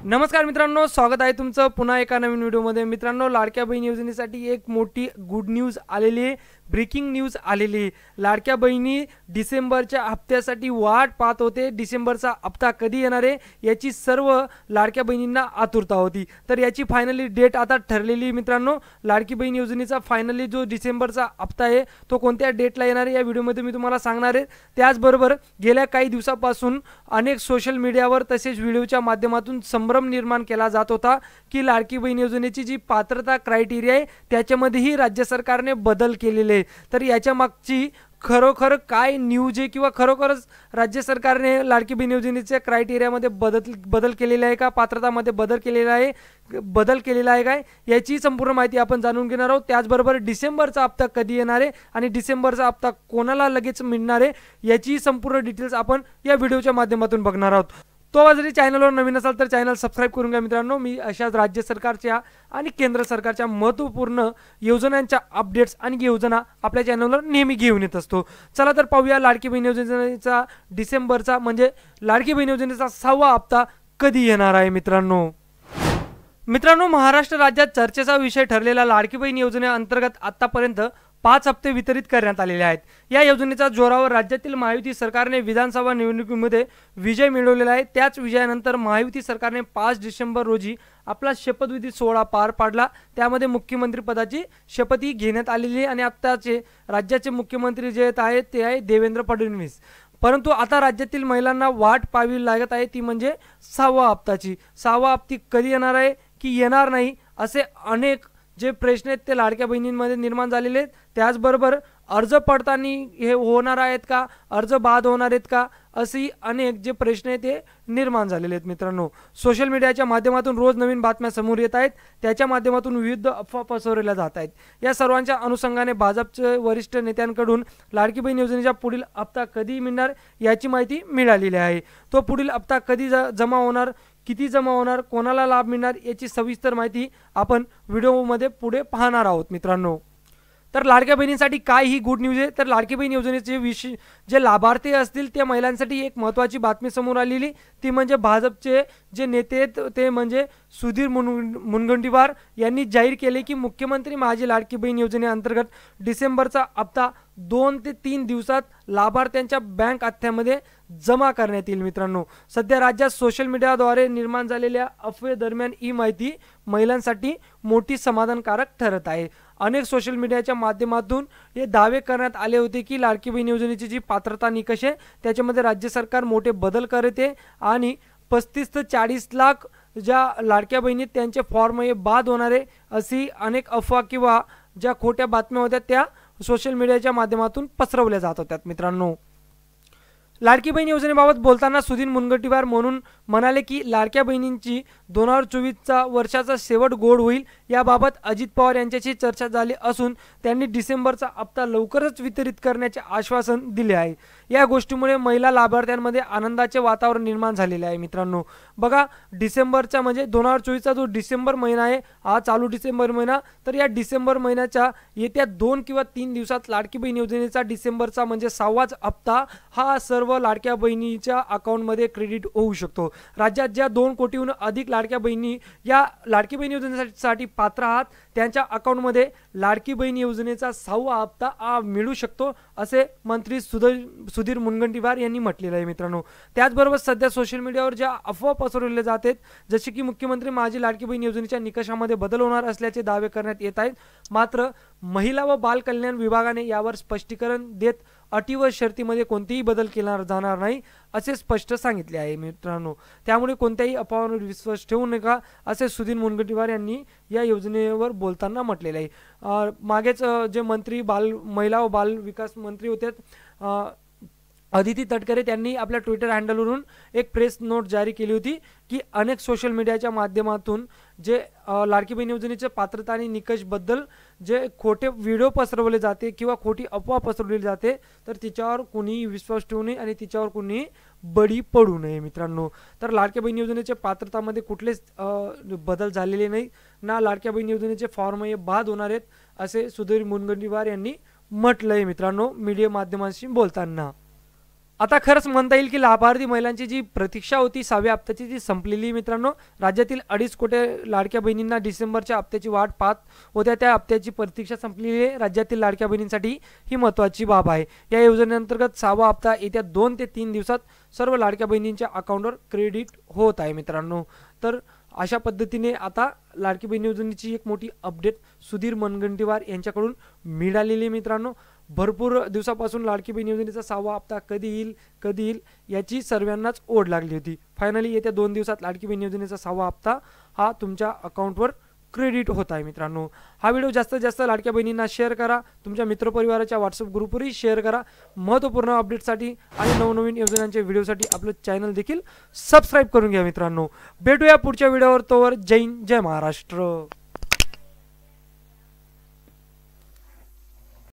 नमस्कार मित्रांनो, स्वागत आहे तुमचं पुन्हा एका नवीन व्हिडिओमध्ये। मित्रांनो, लाडक्या बहीण योजनेसाठी एक मोठी गुड न्यूज आलेली आहे, ब्रेकिंग न्यूज आलेली आहे। लाडक्या बहिणी डिसेंबरच्या हप्त्यासाठी वाट पाहत होते। डिसेंबरचा हप्ता कधी येणार आहे याची सर्व लाडक्या बहिणींना आतुरता होती। तर याची फायनली डेट आता ठरलेली मित्रांनो। लाडकी बहीण योजनेचा फायनली जो डिसेंबरचा हप्ता आहे तो कोणत्या डेटला येणार आहे या व्हिडिओमध्ये मी तुम्हाला सांगणार आहे। त्याचबरोबर गेल्या काही दिवसापासून अनेक सोशल मीडियावर तसेच व्हिडिओच्या माध्यमातून संभ्रम निर्माण केला जात होता की लाडकी बहीण योजनेची जी पात्रता क्रायटेरिया आहे त्याच्यामध्येही राज्य सरकारने बदल केलेले। तर याच्या मागची खरोखर काय न्यूज आहे किंवा खरोखरच राज्य सरकारने लाडकी बहीण योजनेच्या क्रायटेरियामध्ये बदल केलेला आहे का, पात्रतामध्ये बदल केलेला आहे काय, याची संपूर्ण माहिती आपण जाणून घेणार आहोत। त्याचबरोबर डिसेंबरचा हप्ता कधी येणार आहे आणि डिसेंबरचा हप्ता कोणाला लगेच मिळणार आहे याची संपूर्ण डिटेल्स आपण या व्हिडिओच्या माध्यमातून बघणार आहोत। तो जरी चॅनलवर नवीन असाल तर चॅनल सबस्क्राइब करून घ्या मित्रांनो। मी अशाच राज्य सरकारच्या आणि केंद्र सरकारच्या महत्त्वपूर्ण योजनांच्या अपडेट्स आणि योजना आपल्या चॅनलवर नेहमी घेऊन येत असतो। चला तर पाहूया लाडकी बहीण योजनेचा डिसेंबरचा म्हणजे लाडकी बहीण योजनेचा 6वा हप्ता कधी येणार आहे मित्रांनो, महाराष्ट्र राज्यात चर्चेचा विषय ठरलेला लाडकी बहीण योजनेअंतर्गत आतापर्यंत 5 हप्ते वितरित करण्यात आलेले आहेत। या योजनेच्या जोरावर राज्यातील महायुती सरकारने विधानसभा निवडणुकीमध्ये विजय मिळवलेला आहे। त्याच विजयानंतर महायुती सरकारने 5 डिसेंबर रोजी आपला शपथविधी सोहळा पार पाडला। त्यामध्ये मुख्यमंत्री पदाची शपथही घेण्यात आलेली आणि आत्ताचे राज्याचे मुख्यमंत्री जे आहेत ते आहे देवेंद्र फडणवीस। परंतु आता राज्यातील महिलांना वाट पाहावी लागत आहे ती म्हणजे 6वा हप्ताची। 6वा हप्ती कधी येणार आहे की येणार नाही असे अनेक जे प्रश्न आहेत ते लाडक्या बहिणींमध्ये निर्माण झालेले आहेत। त्याचबरोबर अर्ज पडताना हे होणार आहेत का, अर्ज बाद होणार आहेत का, असे अनेक जे प्रश्न आहेत ते निर्माण झालेले आहेत मित्रांनो। सोशल मीडियाच्या माध्यमातून रोज नवीन बातम्या समोर येत आहेत, त्याच्या माध्यमातून विविध अफवा पसरवल्या जात आहेत। या सर्वांच्या अनुषंगाने भाजपचे वरिष्ठ नेत्यांकडून लाडकी बहीण योजनेचा पुढील हप्ता कधी मिळणार याची माहिती मिळालेली आहे। तो पुढील हप्ता कधी जमा होणार, किती जमा होणार, कोणाला लाभ मिळणार याची सविस्तर माहिती आपण व्हिडिओमध्ये पुढे पाहणार आहोत मित्रांनो। तर लाडक्या बहिणींसाठी काय ही गुड न्यूज आहे, तर लाडकी बहीण योजनेचे जे लाभार्थी असतील त्या महिलांसाठी एक महत्त्वाची बातमी समोर आलेली ती म्हणजे भाजपचे जे नेते आहेत ते म्हणजे सुधीर मुनगंटीवार यांनी जाहीर केले की मुख्यमंत्री माझी लाडकी बहीण योजनेअंतर्गत डिसेंबरचा हप्ता 2 ते 3 दिवसात लाभार्थ्यांच्या बँक खात्यामध्ये जमा करण्यात येईल मित्रांनो। सध्या राज्यात सोशल मीडियाद्वारे निर्माण झालेल्या अफवेदरम्यान ही माहिती महिलांसाठी मोठी समाधानकारक ठरत आहे। अनेक सोशल मीडियाच्या माध्यमातून हे दावे करण्यात आले होते की लाडकी बहीण योजनेची जी पात्रता निकष आहे त्याच्यामध्ये राज्य सरकार मोठे बदल करते आणि 35 ते 40 लाख ज्या लाडक्या बहिणी त्यांचे फॉर्म हे बाद होणारे अशी अनेक अफवा किंवा ज्या खोट्या बातम्या होत्या त्या सोशल मीडियाच्या माध्यमातून पसरवल्या जात होत्या मित्रांनो। लाडकी बहीण योजनेबाबत बोलताना सुधीर मुनगंटीवार म्हणाले की लाडक्या बहिणींची 2024 वर्षाचा शेवट गोड होईल याबाबत अजित पवार यांच्याशी चर्चा झाली असून त्यांनी डिसेंबरचा हप्ता लवकरच वितरित करण्याचे आश्वासन दिले आहे। या गोष्टीमुळे महिला लाभार्थ्यांमध्ये आनंदाचे वातावरण निर्माण झालेले आहे मित्रांनो। बघा, डिसेंबरचा म्हणजे 2024चा जो डिसेंबर महिना आहे हा चालू डिसेंबर महिना, तर या डिसेंबर महिन्याच्या येत्या 2 किंवा 3 दिवसात लाडकी बहीण योजनेचा डिसेंबरचा म्हणजे 6वाच हप्ता हा सर्व लाडक्या बहिणीच्या अकाउंटमध्ये क्रेडिट होऊ शकतो। राज्यात ज्या 2 कोटीहून अधिक लाडक्या बहिणी या लाडकी बहीण योजनेसाठी पात्र आहात त्यांच्या अकाउंटमध्ये लाडकी बहीण योजनेचा 6वा हप्ता मिळू शकतो असे मंत्री सुधीर मुनगंटीवार यांनी म्हटलेलं आहे मित्रांनो। त्याचबरोबर सध्या सोशल मीडियावर ज्या अफवा पसरवल्या जात आहेत जसे की मुख्यमंत्री माझी लाडकी बहीण योजनेच्या निकषामध्ये बदल होणार असल्याचे दावे करण्यात येत आहेत, मात्र महिला व बाल कल्याण विभागाने यावर स्पष्टीकरण देत अटी व शर्तीमध्ये कोणतेही बदल केला जाणार नाही असे स्पष्ट सांगितले आहे मित्रांनो। त्यामुळे कोणत्याही अफवांवर विश्वास ठेवू नका असे सुधीर मुनगंटीवार यांनी या योजनेवर बोलताना म्हटलेले आहे। मागेच जे मंत्री महिला व बाल विकास मंत्री होते अदिती तटकरे त्यांनी आपल्या ट्विटर हँडलवरून एक प्रेस नोट जारी केली होती की अनेक सोशल मीडियाच्या माध्यमातून जे लाडकी बहीण योजनेच्या पात्रता आणि निकषबद्दल जे खोटे व्हिडिओ पसरवले जाते किंवा खोटी अफवा पसरवली जाते तर तिच्यावर कोणीही विश्वास ठेवू नये आणि तिच्यावर कोणीही बळी पडू नये मित्रांनो। तर लाडक्या बहीण योजनेच्या पात्रतामध्ये कुठलेच बदल झालेले नाही ना लाडक्या बहीण योजनेचे फॉर्म हे बाद होणार आहेत असे सुधीर मुनगंटीवार यांनी म्हटलंय मित्रांनो मीडिया माध्यमांशी बोलताना। आता खरंच म्हणता येईल की लाभार्थी महिलांची जी प्रतीक्षा होती 6व्या हप्त्याची ती संपलेली मित्रांनो. राज्यातील 2.5 कोटी लाडक्या बहिणींना डिसेंबरच्या हप्त्याची वाट पाहत होत्या, त्या हप्त्याची प्रतीक्षा संपलेली आहे. राज्यातील लाडक्या बहिणींसाठी ही महत्त्वाची बाब आहे. या योजनेअंतर्गत 6वा हप्ता येत्या 2 ते 3 दिवसात सर्व लाडक्या बहिणींच्या अकाउंटवर क्रेडिट होत आहे मित्रांनो. तर अशा पद्धतीने आता लाडकी बहीण योजनेची एक मोठी अपडेट सुधीर मुनगंटीवार यांच्याकडून मिळालेली मित्रांनो. भरपूर दिवसापासून लाडकी बहीण योजनेचा 6वा हप्ता कधी येईल याची सर्वांनाच ओढ लागली होती. फायनली येत्या 2 दिवसात लाडकी बहीण योजनेचा 6वा हप्ता हा तुमच्या अकाउंटवर क्रेडिट होत आहे मित्रांनो. हा व्हिडिओ जास्तीत जास्त लाडक्या बहिणींना शेअर करा, तुमच्या मित्रपरिवाराच्या व्हॉट्सअप ग्रुपवरही शेअर करा. महत्त्वपूर्ण अपडेटसाठी आणि नवनवीन योजनांच्या व्हिडिओसाठी आपलं चॅनल देखील सबस्क्राईब करून घ्या मित्रांनो. भेटूया पुढच्या व्हिडिओवर. तोवर जय हिंद, जय महाराष्ट्र.